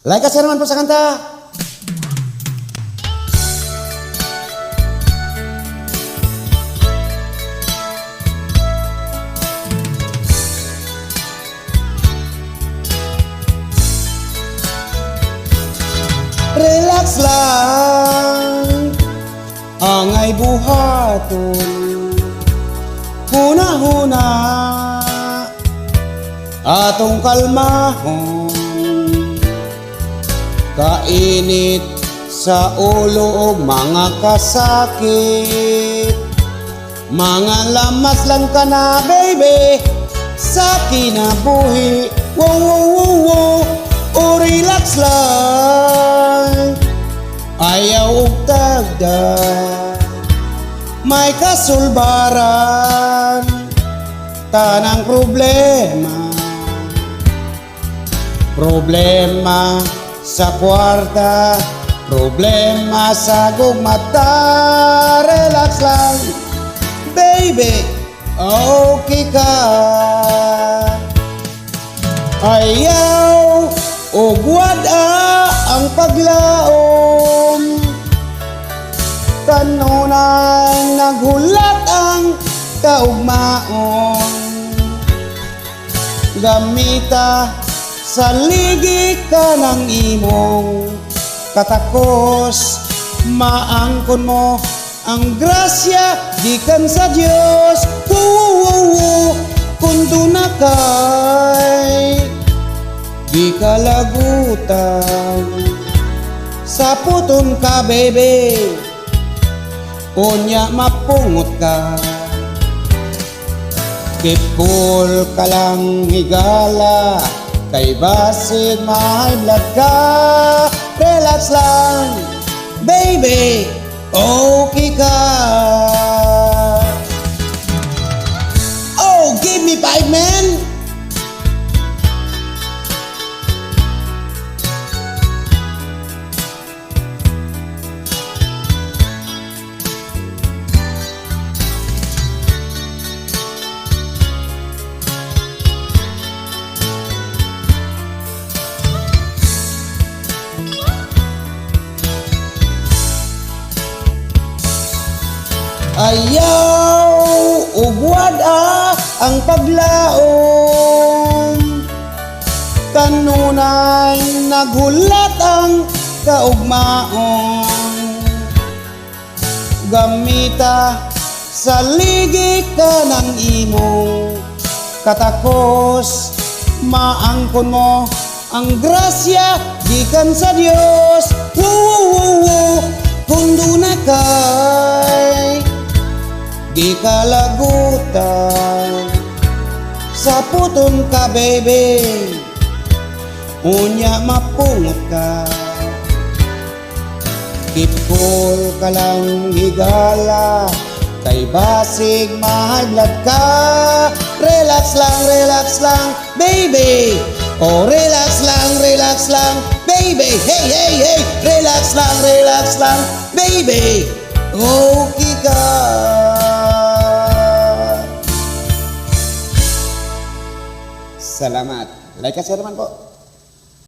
Like at share naman po sa kanta. Relax lang, angay buhaton, huna-huna, atong kalmahon. Kainit sa ulo o mga kasakit, mga lamas lang ka na baby sa kinabuhi. Wow, wow, wow, wow. O relax lang, ayaw og tagdag, may kasulbaran, tanang problema sa kwarta, problema sa gugmata. Relax lang, baby, okay ka. Ayaw og wada ang paglaom, kanunay naghulat ang kaugmaon. Gamita sa ligi ka ng imong katakos, maangkon mo ang grasya gikan sa Dios. Kung na kay di ka lagutan, sa puton ka baby, unya mapungot ka. Keep cool ka lang higala, kay basid may blood ka. Relax lang baby, okay ka. Oh, give me 5 man. Ayaw ug wada ang paglaom, kanunay naghulat ang kaugmaon. Gamita sa ligi ka ng imong katakos, maangkon mo ang grasya gikan sa Dios. Kung na kay di ka lagutan, sa puton ka baby, unya mapungot ka. Keep cool ka lang higala, kay basig may blood ka. Relax lang baby, oh relax lang baby. Hey, relax lang baby, okay ka. Salamat. Like at share naman po.